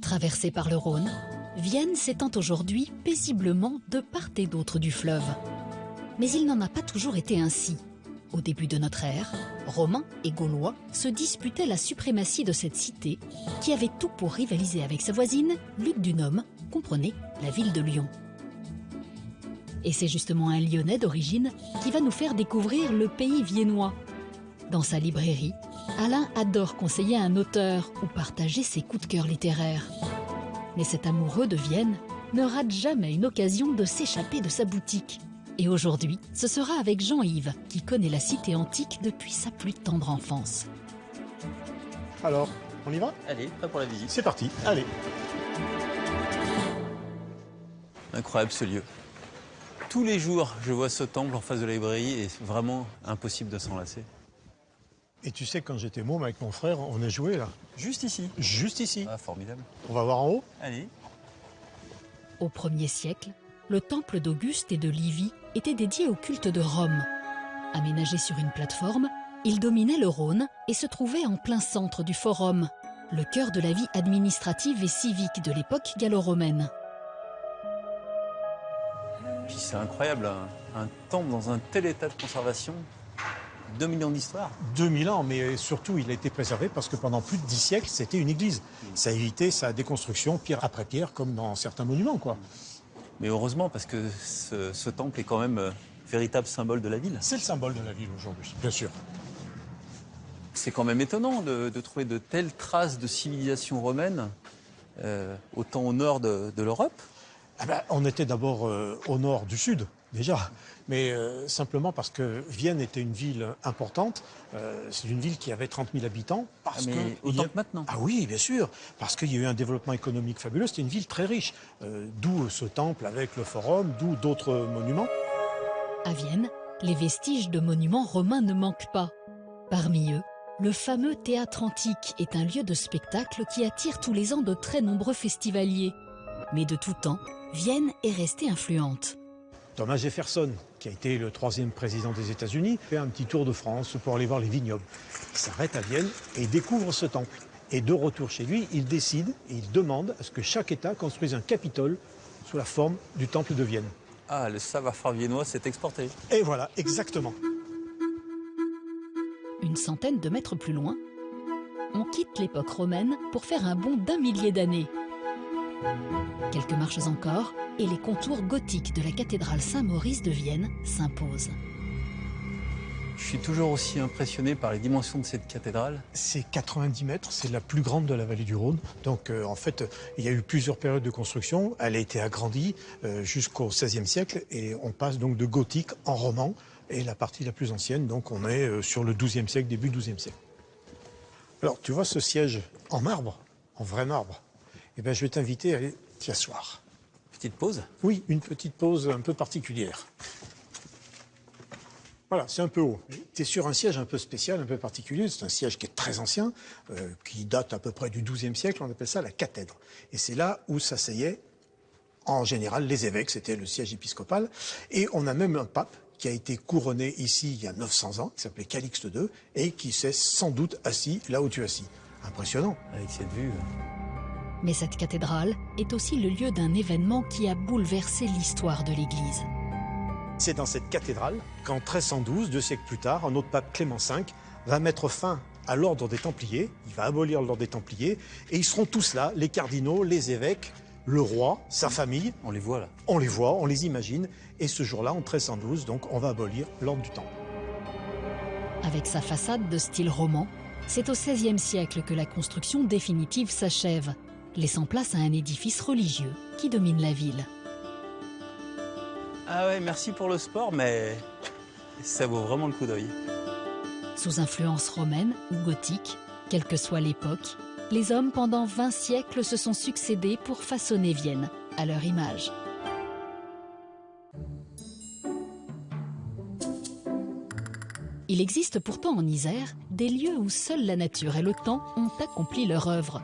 Traversée par le Rhône, Vienne s'étend aujourd'hui paisiblement de part et d'autre du fleuve. Mais il n'en a pas toujours été ainsi. Au début de notre ère, Romains et Gaulois se disputaient la suprématie de cette cité qui avait tout pour rivaliser avec sa voisine, Lugdunum, comprenez la ville de Lyon. Et c'est justement un Lyonnais d'origine qui va nous faire découvrir le pays viennois. Dans sa librairie, Alain adore conseiller un auteur ou partager ses coups de cœur littéraires. Mais cet amoureux de Vienne ne rate jamais une occasion de s'échapper de sa boutique. Et aujourd'hui, ce sera avec Jean-Yves, qui connaît la cité antique depuis sa plus tendre enfance. Alors, on y va? Allez, prêt pour la visite. C'est parti, allez. Incroyable ce lieu. Tous les jours, je vois ce temple en face de la librairie et c'est vraiment impossible de s'en lasser. Et tu sais, quand j'étais môme avec mon frère, on a joué là. Juste ici. Juste ici. Ah, formidable. On va voir en haut? Allez. Au 1er siècle, le temple d'Auguste et de Livie était dédié au culte de Rome. Aménagé sur une plateforme, il dominait le Rhône et se trouvait en plein centre du Forum, le cœur de la vie administrative et civique de l'époque gallo-romaine. Puis c'est incroyable, un temple dans un tel état de conservation. 2000 ans d'histoire. 2000 ans, mais surtout, il a été préservé parce que pendant plus de 10 siècles, c'était une église. Ça a évité sa déconstruction pierre après pierre, comme dans certains monuments, quoi. Mais heureusement, parce que ce temple est quand même véritable symbole de la ville. C'est le symbole de la ville aujourd'hui, bien sûr. C'est quand même étonnant de trouver de telles traces de civilisation romaine, autant au nord de l'Europe. Ah ben, on était d'abord au nord du sud, déjà. Mais simplement parce que Vienne était une ville importante. C'est une ville qui avait 30 000 habitants. Autant que maintenant. Ah oui, bien sûr. Parce qu'il y a eu un développement économique fabuleux. C'était une ville très riche. D'où ce temple avec le forum, d'où d'autres monuments. À Vienne, les vestiges de monuments romains ne manquent pas. Parmi eux, le fameux théâtre antique est un lieu de spectacle qui attire tous les ans de très nombreux festivaliers. Mais de tout temps, Vienne est restée influente. Thomas Jefferson, qui a été le 3e président des États-Unis, fait un petit tour de France pour aller voir les vignobles. Il s'arrête à Vienne et découvre ce temple. Et de retour chez lui, il décide et il demande à ce que chaque État construise un Capitole sous la forme du temple de Vienne. Ah, le savoir-faire viennois s'est exporté. Et voilà, exactement. Une centaine de mètres plus loin, on quitte l'époque romaine pour faire un bond d'1 millier d'années. Quelques marches encore, et les contours gothiques de la cathédrale Saint-Maurice de Vienne s'imposent. Je suis toujours aussi impressionné par les dimensions de cette cathédrale. C'est 90 mètres, c'est la plus grande de la vallée du Rhône. Donc en fait, il y a eu plusieurs périodes de construction. Elle a été agrandie jusqu'au XVIe siècle et on passe donc de gothique en roman. Et la partie la plus ancienne, donc on est sur le XIIe siècle, début XIIe siècle. Alors tu vois ce siège en marbre, en vrai marbre. Eh bien je vais t'inviter à aller t'y asseoir. Petite pause? Oui, une petite pause un peu particulière. Voilà, c'est un peu haut. Tu es sur un siège un peu spécial, un peu particulier. C'est un siège qui est très ancien, qui date à peu près du XIIe siècle. On appelle ça la cathèdre. Et c'est là où s'asseyaient, en général, les évêques. C'était le siège épiscopal. Et on a même un pape qui a été couronné ici il y a 900 ans, qui s'appelait Calixte II, et qui s'est sans doute assis là où tu es assis. Impressionnant. Avec cette vue... Mais cette cathédrale est aussi le lieu d'un événement qui a bouleversé l'histoire de l'Église. C'est dans cette cathédrale qu'en 1312, 2 siècles plus tard, un autre pape, Clément V, va mettre fin à l'ordre des Templiers. Il va abolir l'ordre des Templiers. Et ils seront tous là, les cardinaux, les évêques, le roi, sa famille. On les voit là. On les voit, on les imagine. Et ce jour-là, en 1312, donc, on va abolir l'ordre du Temple. Avec sa façade de style roman, c'est au XVIe siècle que la construction définitive s'achève, laissant place à un édifice religieux qui domine la ville. Ah ouais, merci pour le sport, mais ça vaut vraiment le coup d'œil. Sous influence romaine ou gothique, quelle que soit l'époque, les hommes pendant 20 siècles se sont succédés pour façonner Vienne à leur image. Il existe pourtant en Isère des lieux où seule la nature et le temps ont accompli leur œuvre.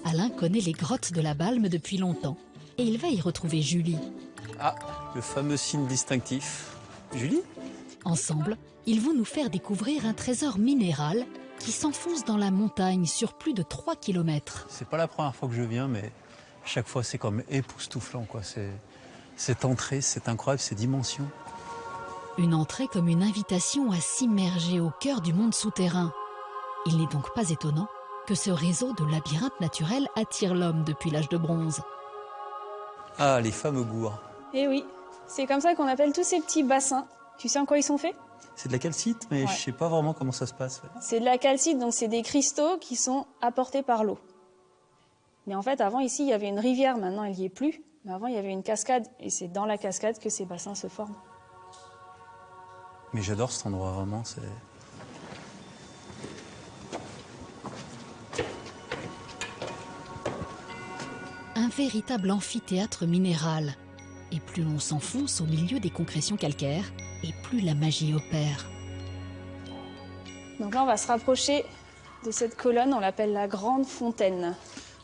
Alain connaît les grottes de la Balme depuis longtemps et il va y retrouver Julie. Ah, le fameux signe distinctif. Julie? Ensemble, ils vont nous faire découvrir un trésor minéral qui s'enfonce dans la montagne sur plus de 3 km. C'est pas la première fois que je viens, mais chaque fois c'est comme époustouflant, quoi. Cette entrée, c'est incroyable, ces dimensions. Une entrée comme une invitation à s'immerger au cœur du monde souterrain. Il n'est donc pas étonnant que ce réseau de labyrinthes naturels attire l'homme depuis l'âge de bronze. Ah, les fameux gourds. Eh oui, c'est comme ça qu'on appelle tous ces petits bassins. Tu sais en quoi ils sont faits? C'est de la calcite, mais Ouais. je sais pas vraiment comment ça se passe. Ouais. C'est de la calcite, donc c'est des cristaux qui sont apportés par l'eau. Mais en fait, avant, ici, il y avait une rivière, maintenant, elle n'y est plus. Mais avant, il y avait une cascade, et c'est dans la cascade que ces bassins se forment. Mais j'adore cet endroit, vraiment. Un véritable amphithéâtre minéral. Et plus l'on s'enfonce au milieu des concrétions calcaires, et plus la magie opère. Donc là, on va se rapprocher de cette colonne, on l'appelle la Grande Fontaine.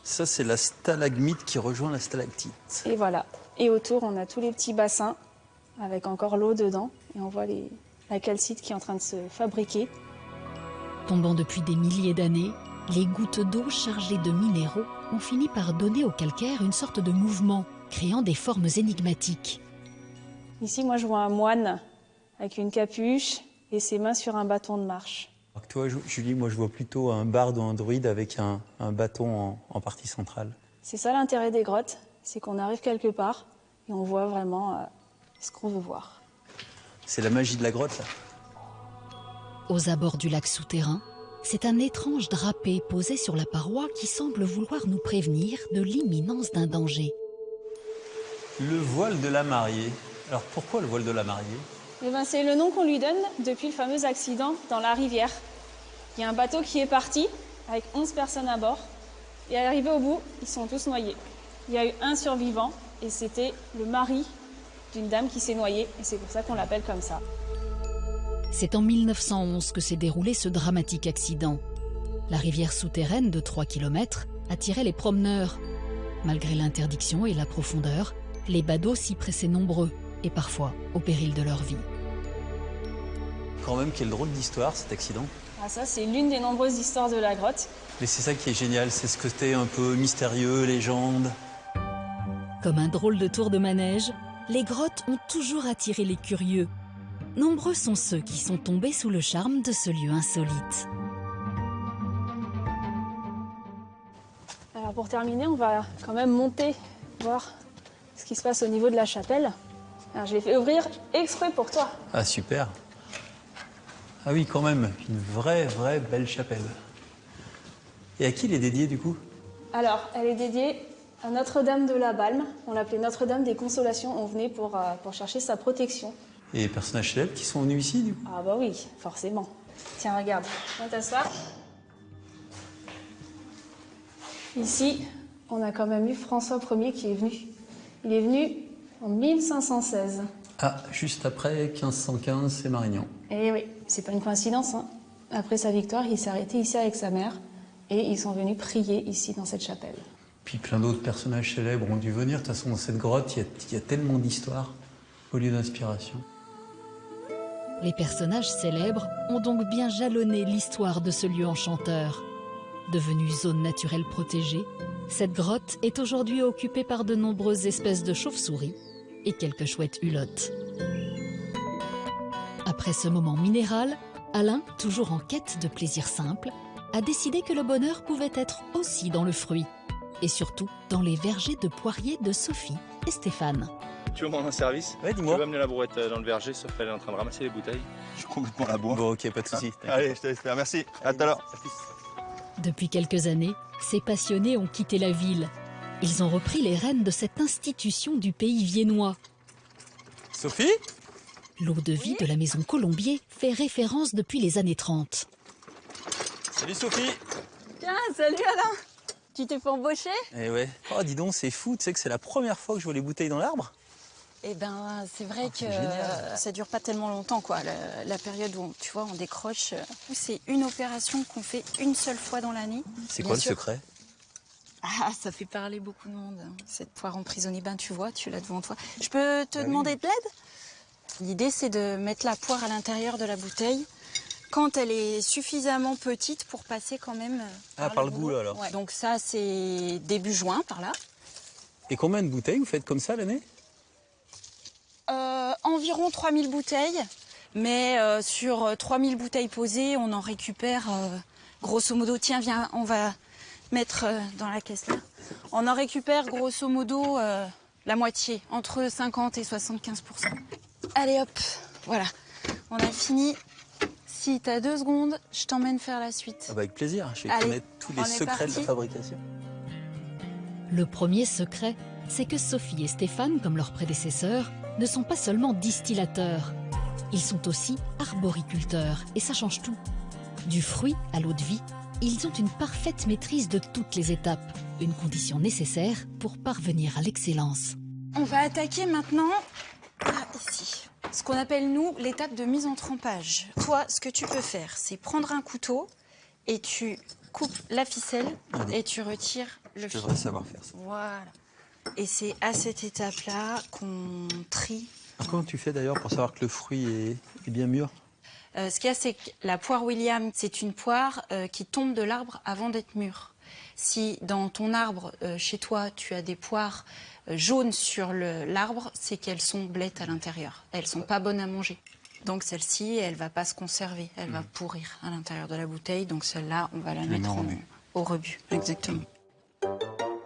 Ça, c'est la stalagmite qui rejoint la stalactite. Et voilà. Et autour, on a tous les petits bassins, avec encore l'eau dedans. Et on voit la calcite qui est en train de se fabriquer. Tombant depuis des milliers d'années, les gouttes d'eau chargées de minéraux ont fini par donner au calcaire une sorte de mouvement, créant des formes énigmatiques. Ici, moi, je vois un moine avec une capuche et ses mains sur un bâton de marche. Alors que toi, Julie, moi, je vois plutôt un barde ou un druide avec un bâton en partie centrale. C'est ça l'intérêt des grottes, c'est qu'on arrive quelque part et on voit vraiment ce qu'on veut voir. C'est la magie de la grotte, là. Aux abords du lac souterrain, c'est un étrange drapé posé sur la paroi qui semble vouloir nous prévenir de l'imminence d'un danger. Le voile de la mariée. Alors pourquoi le voile de la mariée? Eh ben, c'est le nom qu'on lui donne depuis le fameux accident dans la rivière. Il y a un bateau qui est parti avec 11 personnes à bord et à l'arrivée au bout, ils sont tous noyés. Il y a eu un survivant et c'était le mari d'une dame qui s'est noyée et c'est pour ça qu'on l'appelle comme ça. C'est en 1911 que s'est déroulé ce dramatique accident. La rivière souterraine de 3 km attirait les promeneurs. Malgré l'interdiction et la profondeur, les badauds s'y pressaient nombreux et parfois au péril de leur vie. Quand même, quelle drôle d'histoire, cet accident. Ah, ça, c'est l'une des nombreuses histoires de la grotte. Mais c'est ça qui est génial, c'est ce côté un peu mystérieux, légende. Comme un drôle de tour de manège, les grottes ont toujours attiré les curieux. Nombreux sont ceux qui sont tombés sous le charme de ce lieu insolite. Alors pour terminer, on va quand même monter, voir ce qui se passe au niveau de la chapelle. Alors je l'ai fait ouvrir exprès pour toi. Ah, super. Ah oui, quand même, une vraie belle chapelle. Et à qui il est dédié, du coup? Alors, elle est dédiée à Notre-Dame de la Balme. On l'appelait Notre-Dame des Consolations. On venait pour chercher sa protection. Et les personnages célèbres qui sont venus ici, du coup? Ah bah oui, forcément. Tiens, regarde, viens t'asseoir. Ici, on a quand même eu François Ier qui est venu. Il est venu en 1516. Ah, juste après 1515, c'est Marignan. Et oui, c'est pas une coïncidence, hein. Après sa victoire, il s'est arrêté ici avec sa mère et ils sont venus prier ici dans cette chapelle. Puis plein d'autres personnages célèbres ont dû venir. De toute façon, dans cette grotte, il y a tellement d'histoires, au lieu d'inspiration. Les personnages célèbres ont donc bien jalonné l'histoire de ce lieu enchanteur. Devenue zone naturelle protégée, cette grotte est aujourd'hui occupée par de nombreuses espèces de chauves-souris et quelques chouettes hulottes. Après ce moment minéral, Alain, toujours en quête de plaisir simple, a décidé que le bonheur pouvait être aussi dans le fruit et surtout dans les vergers de poiriers de Sophie et Stéphane. Tu veux me rendre un service? Ouais, Tu dis-moi. veux amener la brouette dans le verger, sauf qu'elle est en train de ramasser les bouteilles. Je suis complètement à la boire. Bon, ok, pas de soucis. Allez, je te laisse faire. Merci. À tout à l'heure. Depuis quelques années, ces passionnés ont quitté la ville. Ils ont repris les rênes de cette institution du pays viennois. Sophie? L'eau de vie de la maison Colombier fait référence depuis les années 30. Salut Sophie. Tiens, salut Alain. Tu t'es fait embaucher? Eh ouais. Oh, dis donc, c'est fou. Tu sais que c'est la première fois que je vois les bouteilles dans l'arbre? Eh ben, c'est vrai que c'est génial. ça dure pas tellement longtemps, quoi. La période où, tu vois, on décroche. C'est une opération qu'on fait une seule fois dans l'année. C'est Bien quoi le sûr. secret? Ah, ça fait parler beaucoup de monde. Cette poire emprisonnée, ben tu vois, tu l'as devant toi. Je peux te demander de l'aide? L'idée, c'est de mettre la poire à l'intérieur de la bouteille quand elle est suffisamment petite pour passer quand même par le bout, là, alors. Ouais. Donc ça, c'est début juin, par là. Et combien de bouteilles vous faites comme ça l'année? Environ 3000 bouteilles. Mais sur 3000 bouteilles posées, on en récupère, grosso modo, tiens, viens, on va mettre dans la caisse là. On en récupère grosso modo la moitié, entre 50 et 75%. Allez hop, voilà, on a fini. Si t'as 2 secondes, je t'emmène faire la suite. Ah bah avec plaisir, je vais Allez, connaître tous les secrets de la fabrication. Le premier secret, c'est que Sophie et Stéphane, comme leurs prédécesseurs, ne sont pas seulement distillateurs. Ils sont aussi arboriculteurs, et ça change tout. Du fruit à l'eau de vie, ils ont une parfaite maîtrise de toutes les étapes, une condition nécessaire pour parvenir à l'excellence. On va attaquer maintenant, ici, ce qu'on appelle, nous, l'étape de mise en trempage. Toi, ce que tu peux faire, c'est prendre un couteau et tu coupes la ficelle et tu retires le fil. Je devrais savoir faire ça. Voilà. Et c'est à cette étape-là qu'on trie. Comment tu fais d'ailleurs pour savoir que le fruit est bien mûr? Ce qu'il y a, c'est que la poire William, c'est une poire qui tombe de l'arbre avant d'être mûre. Si dans ton arbre, chez toi, tu as des poires jaunes sur l'arbre, c'est qu'elles sont blettes à l'intérieur. Elles sont pas bonnes à manger. Donc celle-ci, elle va pas se conserver, elle va pourrir à l'intérieur de la bouteille. Donc celle-là, on va la mettre au rebut. Exactement.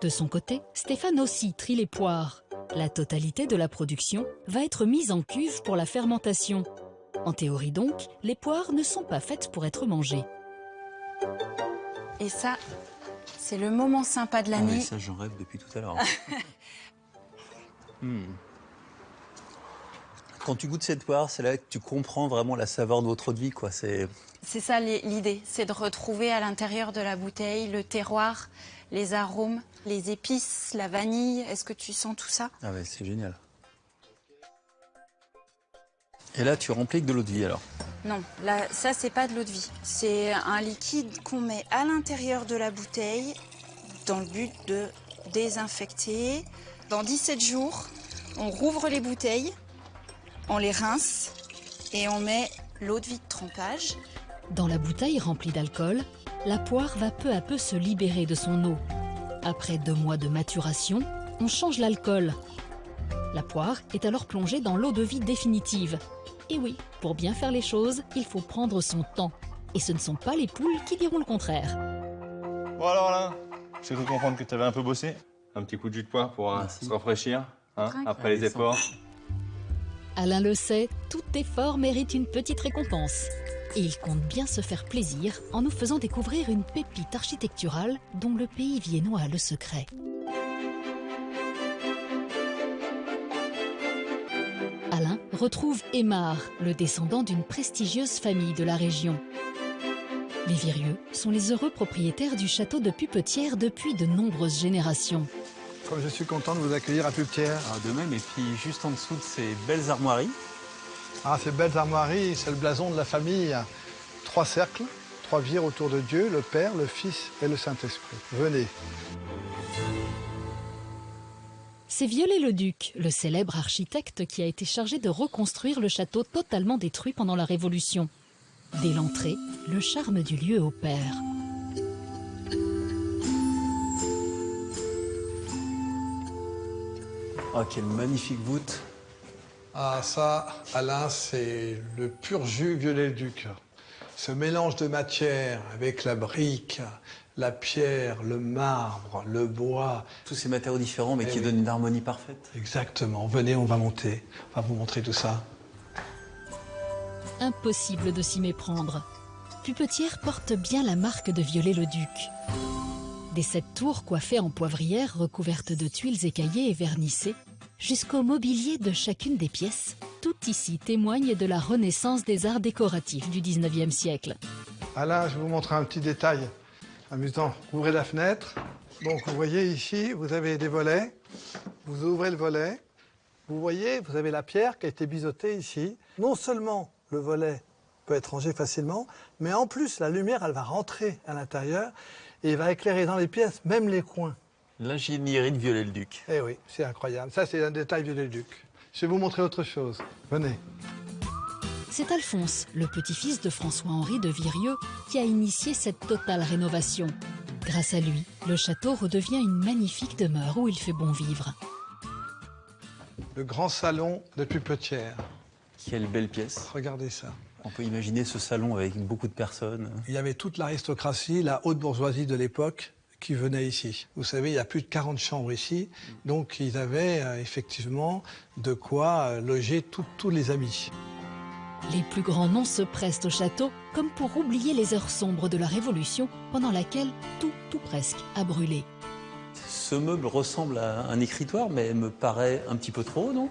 De son côté, Stéphane aussi trie les poires. La totalité de la production va être mise en cuve pour la fermentation. En théorie donc, les poires ne sont pas faites pour être mangées. Et ça, c'est le moment sympa de l'année. Ah oui, ça j'en rêve depuis tout à l'heure. Quand tu goûtes cette poire, c'est là que tu comprends vraiment la saveur de votre eau de vie, quoi. C'est ça l'idée, c'est de retrouver à l'intérieur de la bouteille le terroir, les arômes, les épices, la vanille. Est-ce que tu sens tout ça? Ah ouais, c'est génial. Et là, tu remplis avec de l'eau de vie, alors? Non, là, ça, c'est pas de l'eau de vie. C'est un liquide qu'on met à l'intérieur de la bouteille dans le but de désinfecter. Dans 17 jours, on rouvre les bouteilles, on les rince et on met l'eau de vie de trempage. Dans la bouteille remplie d'alcool, la poire va peu à peu se libérer de son eau. Après 2 mois de maturation, on change l'alcool. La poire est alors plongée dans l'eau de vie définitive. Et oui, pour bien faire les choses, il faut prendre son temps. Et ce ne sont pas les poules qui diront le contraire. Bon alors Alain, j'ai cru comprendre que tu avais un peu bossé. Un petit coup de jus de poire pour se rafraîchir, après les efforts. Alain le sait, tout effort mérite une petite récompense. Et il compte bien se faire plaisir en nous faisant découvrir une pépite architecturale dont le pays viennois a le secret. Alain retrouve Aymar, le descendant d'une prestigieuse famille de la région. Les Virieux sont les heureux propriétaires du château de Pupetière depuis de nombreuses générations. Comme je suis content de vous accueillir à Pupetière. De même, et puis juste en dessous de ces belles armoiries. Ah, ces belles armoiries, c'est le blason de la famille. 3 cercles, 3 vires autour de Dieu, le Père, le Fils et le Saint-Esprit. Venez. C'est Viollet-le-Duc, le célèbre architecte qui a été chargé de reconstruire le château totalement détruit pendant la Révolution. Dès l'entrée, le charme du lieu opère. Oh, quelle magnifique voûte! Ah, ça, Alain, c'est le pur jus Viollet-le-Duc. Ce mélange de matière avec la brique, la pierre, le marbre, le bois. Tous ces matériaux différents, mais qui donnent une harmonie parfaite. Exactement. Venez, on va monter. On va vous montrer tout ça. Impossible de s'y méprendre. Pupetière porte bien la marque de Viollet-le-Duc. Des 7 tours coiffées en poivrière recouvertes de tuiles écaillées et vernissées, jusqu'au mobilier de chacune des pièces, tout ici témoigne de la renaissance des arts décoratifs du 19e siècle. Alain, je vais vous montrer un petit détail amusant. Ouvrez la fenêtre. Donc, vous voyez ici, vous avez des volets. Vous ouvrez le volet. Vous voyez, vous avez la pierre qui a été biseautée ici. Non seulement le volet peut être rangé facilement, mais en plus, la lumière, elle va rentrer à l'intérieur et va éclairer dans les pièces, même les coins. L'ingénierie de Viollet-le-Duc. Eh oui, c'est incroyable. Ça, c'est un détail Viollet-le-Duc. Je vais vous montrer autre chose. Venez. C'est Alphonse, le petit-fils de François-Henri de Virieu, qui a initié cette totale rénovation. Grâce à lui, le château redevient une magnifique demeure où il fait bon vivre. Le grand salon de Pupetière. Quelle belle pièce. Regardez ça. On peut imaginer ce salon avec beaucoup de personnes. Il y avait toute l'aristocratie, la haute bourgeoisie de l'époque qui venait ici. Vous savez, il y a plus de 40 chambres ici, donc ils avaient effectivement de quoi loger tous les amis. Les plus grands noms se pressent au château comme pour oublier les heures sombres de la Révolution pendant laquelle tout presque a brûlé. Ce meuble ressemble à un écritoire, mais me paraît un petit peu trop haut, non?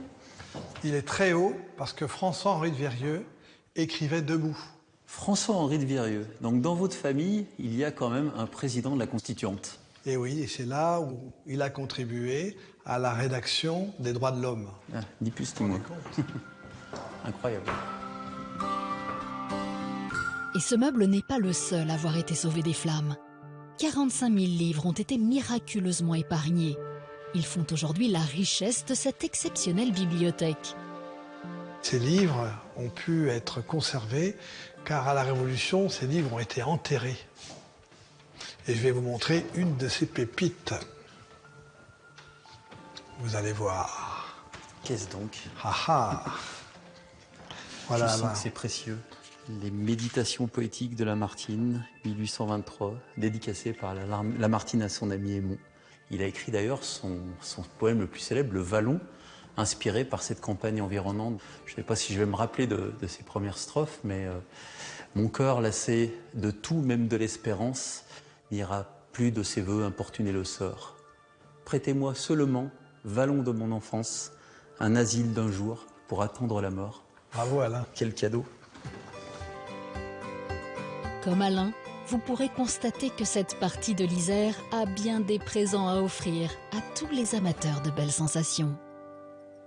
Il est très haut parce que François-Henri de Virieu écrivait debout. François-Henri de Virieu. Donc dans votre famille, il y a quand même un président de la Constituante. Et oui, et c'est là où il a contribué à la rédaction des droits de l'homme. Ah, ni plus ni moins. Incroyable. Et ce meuble n'est pas le seul à avoir été sauvé des flammes. 45 000 livres ont été miraculeusement épargnés. Ils font aujourd'hui la richesse de cette exceptionnelle bibliothèque. Ces livres ont pu être conservés car à la Révolution, ces livres ont été enterrés. Et je vais vous montrer une de ces pépites. Vous allez voir. Qu'est-ce donc? Ah ah. Voilà. Je sens que c'est précieux. Les méditations poétiques de Lamartine, 1823, dédicacées par Lamartine à son ami Aymon. Il a écrit d'ailleurs son poème le plus célèbre, Le Vallon, inspiré par cette campagne environnante. Je ne sais pas si je vais me rappeler de ses premières strophes, mais mon cœur lassé de tout, même de l'espérance, n'ira plus de ses voeux importuner le sort. Prêtez-moi seulement, vallon de mon enfance, un asile d'un jour pour attendre la mort. Bravo Alain. Quel cadeau! Comme Alain, vous pourrez constater que cette partie de l'Isère a bien des présents à offrir à tous les amateurs de belles sensations.